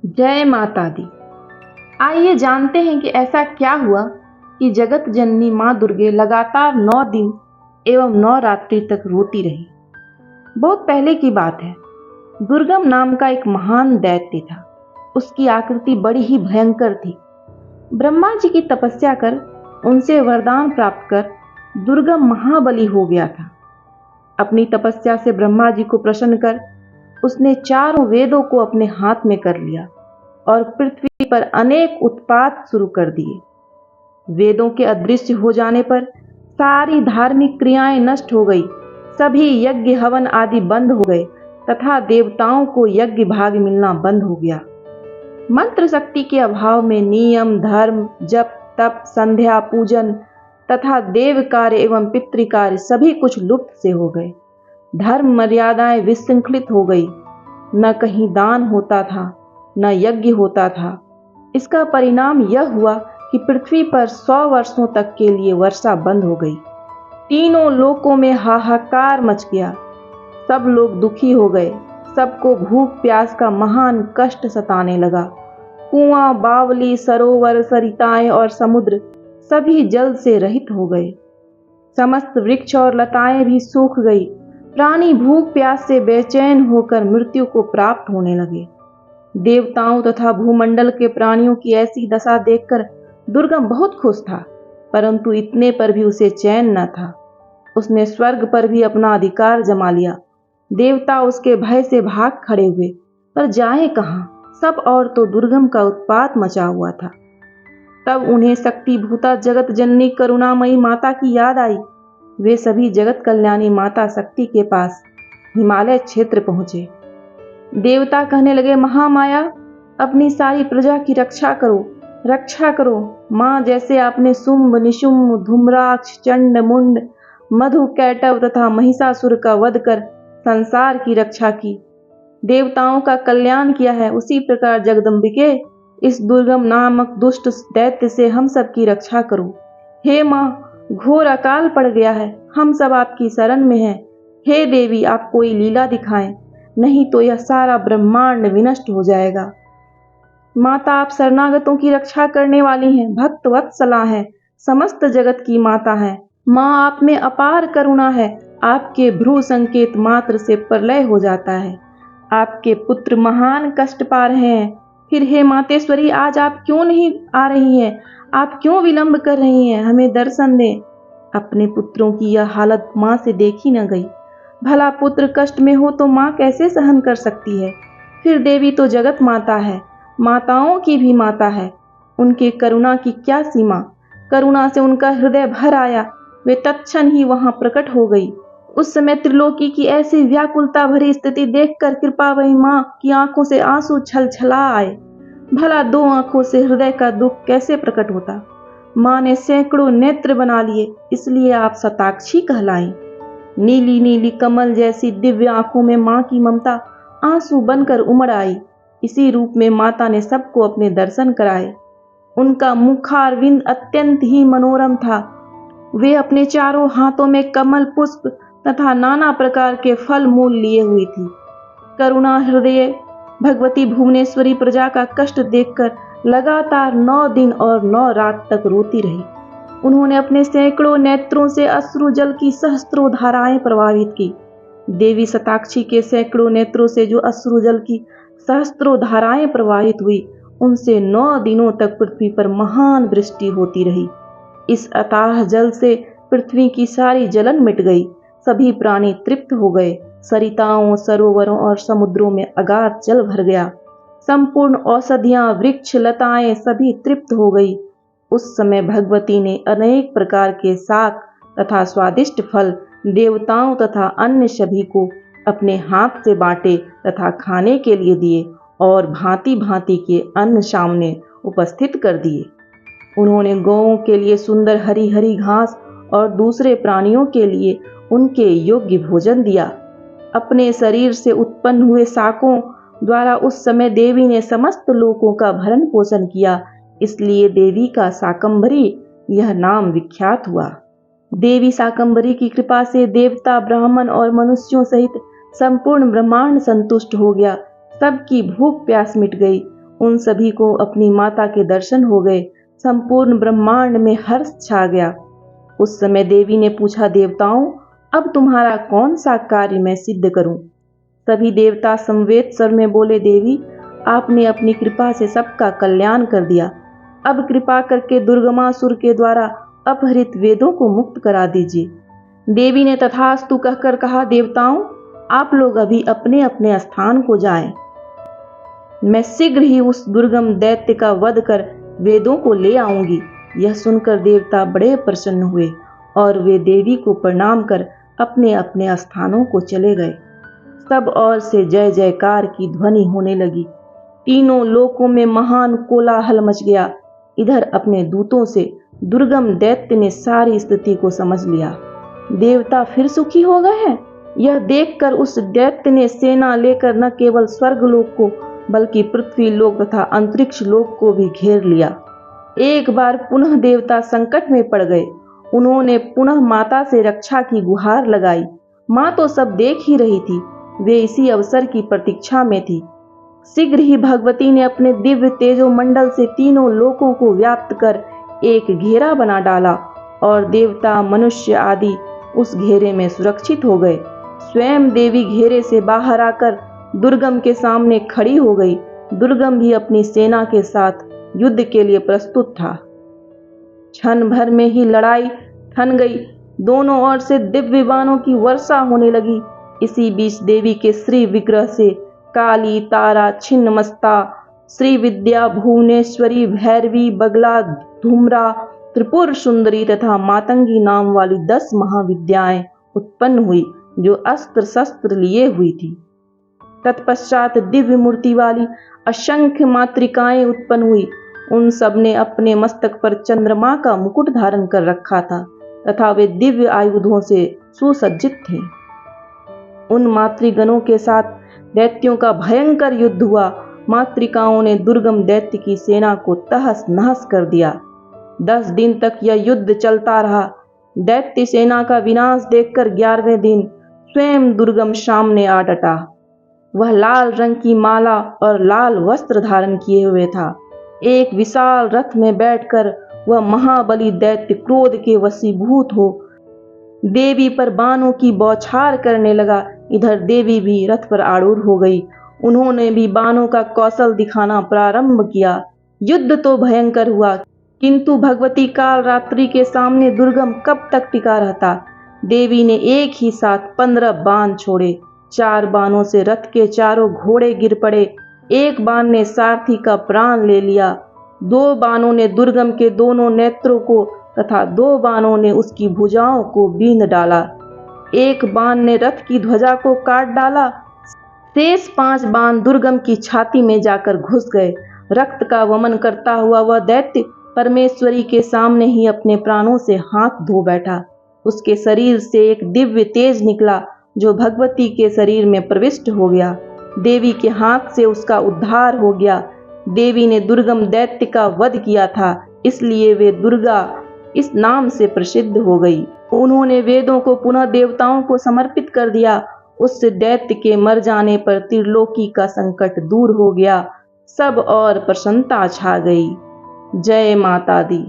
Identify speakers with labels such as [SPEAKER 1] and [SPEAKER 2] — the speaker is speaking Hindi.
[SPEAKER 1] जय माता दी। आइए जानते हैं कि ऐसा क्या हुआ कि जगत जननी माँ दुर्गे लगातार 9 दिन एवं 9 रात्रि तक रोती रही। बहुत पहले की बात है। दुर्गम नाम का एक महान दैत्य था। उसकी आकृति बड़ी ही भयंकर थी। ब्रह्मा जी की तपस्या कर उनसे वरदान प्राप्त कर दुर्गम महाबली हो गया था। अपनी तपस्या से ब्रह्मा जी को प्रसन्न कर उसने चारों वेदों को अपने हाथ में कर लिया और पृथ्वी पर अनेक उत्पात शुरू कर दिए। वेदों के अदृश्य हो जाने पर सारी धार्मिक क्रियाएं नष्ट हो गई। सभी यज्ञ हवन आदि बंद हो गए तथा देवताओं को यज्ञ भाग मिलना बंद हो गया। मंत्र शक्ति के अभाव में नियम, धर्म, जप, तप, संध्या, पूजन तथा देव कार्य एवं पितृ कार्य सभी कुछ लुप्त से हो गए। धर्म मर्यादाएं विसंखलित हो गई। न कहीं दान होता था, न यज्ञ होता था। इसका परिणाम यह हुआ कि पृथ्वी पर 100 वर्षों तक के लिए वर्षा बंद हो गई। तीनों लोकों में हाहाकार मच गया। सब लोग दुखी हो गए। सबको भूख प्यास का महान कष्ट सताने लगा। कुआं, बावली, सरोवर, सरिताएं और समुद्र सभी जल से रहित हो गए। समस्त वृक्ष और लताएं भी सूख गई। प्राणी भूख प्यास से बेचैन होकर मृत्यु को प्राप्त होने लगे। देवताओं तथा भूमंडल के प्राणियों की ऐसी दशा देखकर दुर्गम बहुत खुश था, परंतु इतने पर भी उसे चैन न था। उसने स्वर्ग पर भी अपना अधिकार जमा लिया। देवता उसके भय से भाग खड़े हुए, पर जाए कहाँ। सब और तो दुर्गम का उत्पात मचा हुआ था। तब उन्हें शक्तिभूता जगत जननी करुणामयी माता की याद आई। वे सभी जगत कल्याणी माता शक्ति के पास हिमालय क्षेत्र पहुंचे। देवता कहने लगे, महामाया, अपनी सारी प्रजा की रक्षा करो, रक्षा करो। माँ, जैसे आपने शुंभ, निशुंभ, धूम्राक्ष, चंड, मुंड, मधु, कैटव तथा महिषासुर का वध कर संसार की रक्षा की, देवताओं का कल्याण किया है, उसी प्रकार जगदम्बिके इस दुर्गम नामक दुष्ट दैत्य से हम सब की रक्षा करो। हे माँ, घोर अकाल पड़ गया है, हम सब आपकी शरण में हैं। हे देवी, आप कोई लीला दिखाएं, नहीं तो यह सारा ब्रह्मांड विनष्ट हो जाएगा। माता, आप शरणागतों की रक्षा करने वाली हैं, भक्त वत्सला हैं, समस्त जगत की माता हैं। माँ, आप में अपार करुणा है। आपके भ्रू संकेत मात्र से प्रलय हो जाता है। आपके पुत्र महान कष्ट पा रहे हैं। फिर हे मातेश्वरी, आज आप क्यों नहीं आ रही हैं? आप क्यों विलंब कर रही हैं? हमें दर्शन दें। अपने पुत्रों की यह हालत माँ से देखी न गई। भला पुत्र कष्ट में हो तो माँ कैसे सहन कर सकती है? फिर देवी तो जगत माता है, माताओं की भी माता है। उनके करुणा की क्या सीमा। करुणा से उनका हृदय भर आया। वे तत्क्षण ही वहां प्रकट हो गई। उस समय त्रिलोकी की ऐसी व्याकुलता भरी स्थिति देखकर कृपामयी माँ की आंखों से आंसू छलछला आए। भला 2 आंखों से हृदय का दुख कैसे प्रकट होता। माँ ने सैकड़ों नेत्र बना लिए, इसलिए आप शताक्षी कहलाई। नीली नीली कमल जैसी दिव्य आंखों में माँ की ममता आंसू बनकर उमड़ आई। इसी रूप में माता ने सबको अपने दर्शन कराए। उनका मुखारविंद अत्यंत ही मनोरम था। वे अपने चारों हाथों में कमल पुष्प तथा नाना प्रकार के फल मूल लिए हुई थी। करुणा हृदय भगवती भुवनेश्वरी प्रजा का कष्ट देखकर लगातार 9 दिन और 9 रात तक रोती रही। उन्होंने अपने सैकड़ों नेत्रों से अश्रु जल की सहस्त्रों धाराएं प्रवाहित की। देवी शताक्षी के सैकड़ों नेत्रों से जो अश्रु जल की सहस्त्रों धाराएं प्रवाहित हुई, उनसे 9 दिनों तक पृथ्वी पर महान वृष्टि होती रही। इस अथाह जल से पृथ्वी की सारी जलन मिट गई। सभी प्राणी तृप्त हो गए। सरिताओं, सरोवरों और समुद्रों में अगाध जल भर गया। संपूर्ण औषधियां, वृक्ष, लताएं सभी तृप्त हो गई। उस समय भगवती ने अनेक प्रकार के शाक तथा स्वादिष्ट फल देवताओं तथा अन्य सभी को अपने हाथ से बांटे तथा खाने के लिए दिए और भांति भांति के अन्न सामने उपस्थित कर दिए। उन्होंने गौओं के लिए सुंदर हरी हरी घास और दूसरे प्राणियों के लिए उनके योग्य भोजन दिया। अपने शरीर से उत्पन्न हुए शाकों द्वारा उस समय देवी ने समस्त लोकों का भरण पोषण किया, इसलिए देवी का शाकंभरी यह नाम विख्यात हुआ। देवी शाकंभरी की कृपा से देवता, ब्राह्मण और मनुष्यों सहित संपूर्ण ब्रह्मांड संतुष्ट हो गया। सबकी भूख प्यास मिट गई। उन सभी को अपनी माता के दर्शन हो गए। संपूर्ण ब्रह्मांड में हर्ष छा गया। उस समय देवी ने पूछा, देवताओं, अब तुम्हारा कौन सा कार्य मैं सिद्ध करूं? सभी देवता समवेत स्वर में बोले, देवी, आपने अपनी कृपा से सबका कल्याण कर दिया। अब कृपा करके दुर्गमासुर के द्वारा अपहरित वेदों को मुक्त करा दीजिए। देवी ने तथास्तु कहकर कहा, देवताओं, आप लोग अभी अपने अपने स्थान को जाएं। मैं शीघ्र ही उस दुर्गम दैत्य का वध कर वेदों को ले आऊंगी। यह सुनकर देवता बड़े प्रसन्न हुए और वे देवी को प्रणाम कर अपने अपने स्थानों को चले गए। सब ओर से जय जयकार की ध्वनि होने लगी। तीनों लोकों में महान कोलाहल मच गया। इधर अपने दूतों से दुर्गम दैत्य ने सारी स्थिति को समझ लिया। देवता फिर सुखी हो गए हैं। यह देखकर उस दैत्य ने सेना लेकर न केवल स्वर्गलोक को बल्कि पृथ्वी लोक तथा अंतरिक्ष लोक को भी घेर लिया। एक बार पुनः देवता संकट में पड़ गए। उन्होंने पुनः माता से रक्षा की गुहार लगाई। माँ तो सब देख ही रही थी। वे इसी अवसर की प्रतीक्षा में थी। शीघ्र ही भगवती ने अपने दिव्य तेजो मंडल से तीनों लोकों को व्याप्त कर एक घेरा बना डाला और देवता, मनुष्य आदि उस घेरे में सुरक्षित हो गए। स्वयं देवी घेरे से बाहर आकर दुर्गम के सामने खड़ी हो गई। दुर्गम भी अपनी सेना के साथ युद्ध के लिए प्रस्तुत था। क्षण भर में ही लड़ाई थम गई। दोनों ओर से दिव्य बाणों की वर्षा होने लगी। इसी बीच देवी के श्री विग्रह से काली, तारा, छिन्नमस्ता, श्री विद्या, भुवनेश्वरी, भैरवी, बगला, धूम्रा, त्रिपुर सुंदरी तथा मातंगी नाम वाली 10 महाविद्याएं उत्पन्न हुई, जो अस्त्र शस्त्र लिए हुई थी। तत्पश्चात दिव्य मूर्ति वाली असंख्य मातृकाएं उत्पन्न हुई। उन सब ने अपने मस्तक पर चंद्रमा का मुकुट धारण कर रखा था तथा वे दिव्य आयुधों से सुसज्जित थे। उन मातृगणों के साथ दैत्यों का भयंकर युद्ध हुआ। मातृकाओं ने दुर्गम दैत्य की सेना को तहस नहस कर दिया। 10 दिन तक यह युद्ध चलता रहा। दैत्य सेना का विनाश देखकर 11वें दिन स्वयं दुर्गम सामने आ डटा। वह लाल रंग की माला और लाल वस्त्र धारण किए हुए था। एक विशाल रथ में बैठकर वह महाबली दैत्य क्रोध के वशीभूत हो देवी पर बाणों की बौछार करने लगा। इधर देवी भी रथ पर आरूढ़ हो गई। उन्होंने भी बाणों का कौशल दिखाना प्रारंभ किया। युद्ध तो भयंकर हुआ, किंतु भगवती कालरात्रि के सामने दुर्गम कब तक टिका रहता। देवी ने एक ही साथ 15 बाण छोड़े। 4 बाणों से रथ के चारों घोड़े गिर पड़े। एक बाण ने सारथी का प्राण ले लिया। 2 बाणों ने दुर्गम के दोनों नेत्रों को तथा 2 बाणों ने उसकी भुजाओं को बींध डाला। एक बाण ने रथ की ध्वजा को काट डाला। शेष 5 बाण दुर्गम की छाती में जाकर घुस गए। रक्त का वमन करता हुआ वह दैत्य परमेश्वरी के सामने ही अपने प्राणों से हाथ धो बैठा। उसके शरीर से एक दिव्य तेज निकला, जो भगवती के शरीर में प्रविष्ट हो गया। देवी के हाथ से उसका उद्धार हो गया। देवी ने दुर्गम दैत्य का वध किया था, इसलिए वे दुर्गा इस नाम से प्रसिद्ध हो गई। उन्होंने वेदों को पुनः देवताओं को समर्पित कर दिया। उस दैत्य के मर जाने पर त्रिलोकी का संकट दूर हो गया। सब और प्रसन्नता छा गई। जय माता दी।